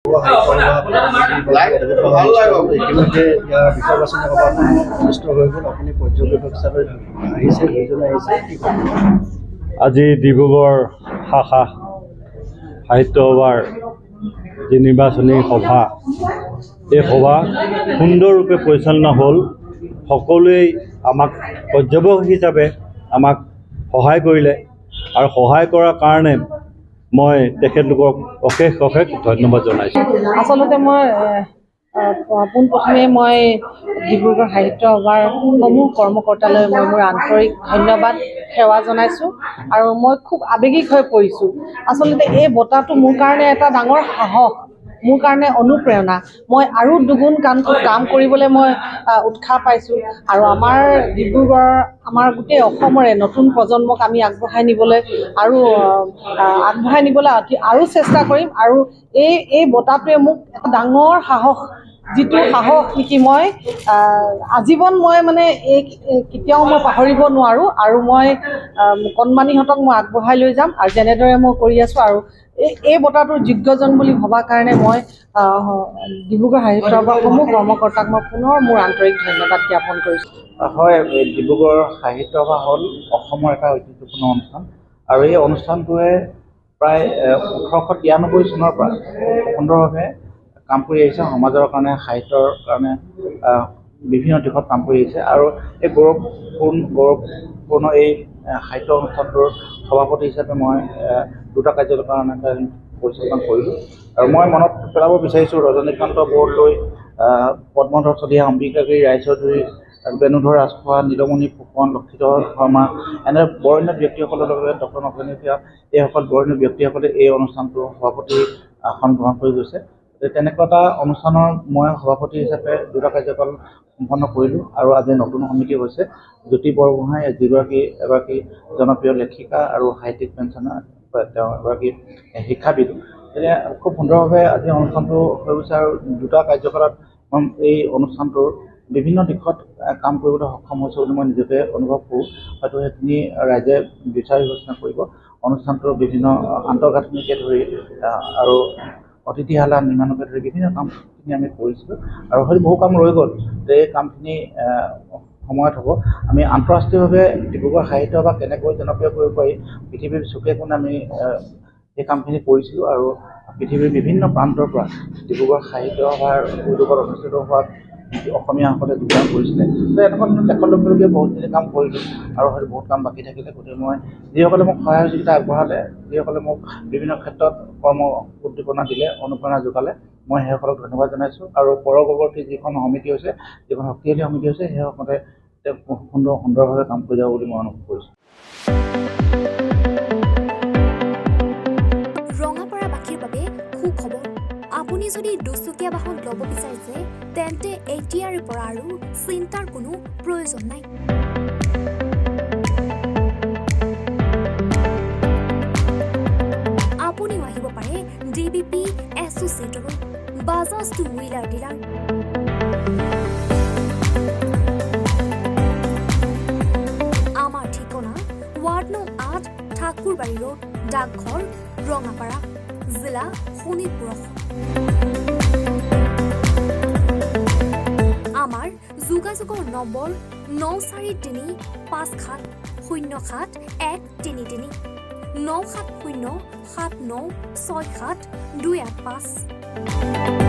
ইতিমধ্যে ইয়াৰ বিষয়বচনা সভাখন অনুষ্ঠিত হৈ গ'ল। আপুনি পৰ্যবেক্ষক হিচাপে আহিছে, দুজনে আহিছে, কি ক'ব? আজি ডিব্ৰুগড় শাখা সাহিত্য সভাৰ যি নিৰ্বাচনী সভা, এই সভা সুন্দৰৰূপে পৰিচালনা হ'ল। সকলোৱেই আমাক পৰ্যবেক্ষক হিচাপে আমাক সহায় কৰিলে আৰু সহায় কৰাৰ কাৰণে মই তেখেতলোকক অশেষ অশেষ ধন্যবাদ জনাইছোঁ। আচলতে মই পোনপ্ৰথমে মই ডিব্ৰুগড় সাহিত্য সভাৰ সমূহ কৰ্মকৰ্তালৈ মই মোৰ আন্তৰিক ধন্যবাদ সেৱা জনাইছোঁ আৰু মই খুব আৱেগিক হৈ পৰিছোঁ। আচলতে এই বঁটাটো মোৰ কাৰণে এটা ডাঙৰ সাহস, মোৰ কাৰণে অনুপ্ৰেৰণা। মই আৰু দুগুণ কাম কৰিবলৈ মই উৎসাহ পাইছোঁ আৰু আমাৰ ডিব্ৰুগড়, আমাৰ গোটেই অসমৰে নতুন প্ৰজন্মক আমি আগবঢ়াই নিবলৈ আৰু চেষ্টা কৰিম। আৰু এই বঁটাটোৱে মোক এটা ডাঙৰ সাহস, যিটো সাহস নেকি মই আজীৱন মই কেতিয়াও মই পাহৰিব নোৱাৰোঁ। আৰু মই কণমানিহঁতক মই আগবঢ়াই লৈ যাম আৰু যেনেদৰে মই কৰি আছোঁ। আৰু এই বঁটাটোৰ যোগ্যজন বুলি ভবাৰ কাৰণে মই ডিব্ৰুগড় সাহিত্য সভাৰ সমূহ কৰ্মকৰ্তাক মই পুনৰ মোৰ আন্তৰিক ধন্যবাদ জ্ঞাপন কৰিছোঁ। হয়, ডিব্ৰুগড় সাহিত্য সভা হ'ল অসমৰ এটা ঐতিহ্যপূৰ্ণ অনুষ্ঠান আৰু এই অনুষ্ঠানটোৱে প্ৰায় 1893 চনৰ পৰা সুন্দৰভাৱে কাম কৰি আহিছে, সমাজৰ কাৰণে, সাহিত্যৰ কাৰণে বিভিন্ন দিশত কাম কৰি আহিছে। আৰু এই গৌৰৱপূৰ্ণ এই সাহিত্য অনুষ্ঠানটোৰ সভাপতি হিচাপে মই দুটা কাৰ্যকালৰ কাৰণে পৰিচালনা কৰিলোঁ। আৰু মই মনত পেলাব বিচাৰিছোঁ ৰজনীকান্ত বৰদলৈ, পদ্মধৰ চলিহা, অম্বিকাগিৰি ৰায়চৌধুৰী, বেণুধৰ ৰাজখোৱা, নীলমণি ফুকন, লক্ষীধৰ শৰ্মা, এনে বৰেণ্য ব্যক্তিসকলৰ লগে ডক্টৰ নগেন শইকীয়া, এইসকল বৰেণ্য ব্যক্তিসকলে এই অনুষ্ঠানটোৰ সভাপতি আসন গ্ৰহণ কৰি গৈছে। তেনেকুৱা এটা অনুষ্ঠানৰ মই সভাপতি হিচাপে দুটা কাৰ্যকাল সম্পন্ন কৰিলোঁ। আৰু আজি নতুন সমিতি হৈছে জ্যোতি বৰগোহাঁই, এগৰাকী জনপ্ৰিয় লেখিকা আৰু সাহিত্যিক পেঞ্চনাৰ, তেওঁ এগৰাকী শিক্ষাবিদ। এতিয়া খুব সুন্দৰভাৱে আজি অনুষ্ঠানটো হৈ গৈছে আৰু দুটা কাৰ্যকালত এই অনুষ্ঠানটোৰ বিভিন্ন দিশত কাম কৰিবলৈ সক্ষম হৈছে বুলি মই নিজকে অনুভৱ কৰোঁ। হয়তো সেইখিনি ৰাইজে বিচাৰ বিবেচনা কৰিব। অনুষ্ঠানটোৰ বিভিন্ন আন্তঃগাঁথনিকে ধৰি আৰু অতিথিশালা নিৰ্মাণকে ধৰি বিভিন্ন কামখিনি আমি কৰিছিলোঁ আৰু হয়তো বহু কাম ৰৈ গ'ল। এই কামখিনি সময়ত হ'ব। আমি আন্তঃৰাষ্ট্ৰীয়ভাৱে ডিব্ৰুগড় সাহিত্য সভা কেনেকৈ জনপ্ৰিয় কৰিব পাৰি, পৃথিৱীৰ চুকে কোণে আমি এই কামখিনি কৰিছিলোঁ। আৰু পৃথিৱীৰ বিভিন্ন প্ৰান্তৰ পৰা ডিব্ৰুগড় সাহিত্য সভাৰ উদ্যোগত অনুষ্ঠিত হোৱা অসমীয়াসকলে যোগদান কৰিছিলে। এনেকুৱা তেখেতলোকলৈকে বহুতখিনি কাম কৰিলোঁ আৰু হয়তো বহুত কাম বাকী থাকিলে। গতিকে মই যিসকলে মোক সহায় সহযোগিতা আগবঢ়ালে, যিসকলে মোক বিভিন্ন ক্ষেত্ৰত কৰ্ম উদ্দীপনা দিলে, অনুপ্ৰেৰণা যোগালে, মই সেইসকলক ধন্যবাদ জনাইছোঁ। আৰু পৰৱৰ্তী যিখন সমিতি হৈছে, যিখন শক্তিশালী সমিতি হৈছে, সেইসকলে সুন্দৰভাৱে কাম কৰি যাব বুলি মই অনুভৱ কৰিছোঁ। ৰঙাপাৰাবাসীৰ বাবে সুখবৰ। আপুনি যদি দুচকীয়া বাহন ল'ব বিচাৰিছে তেন্তে এতিয়াৰে পৰা আৰু চিন্তাৰ কোনো প্ৰয়োজন নাই। আপুনিও আহিব পাৰে DBP এছ'চিয়েটলৈ, বাজাজ টু হুইলাৰ ডিলাৰ। আমাৰ ঠিকনা ৱাৰ্ড নং 8, ঠাকুৰবাৰী ৰোড, ডাকঘৰ, ৰঙাপাৰা, জিলা শোণিতপুৰ। আমাৰ যোগাযোগৰ নম্বৰ 9435707133 9707967285285।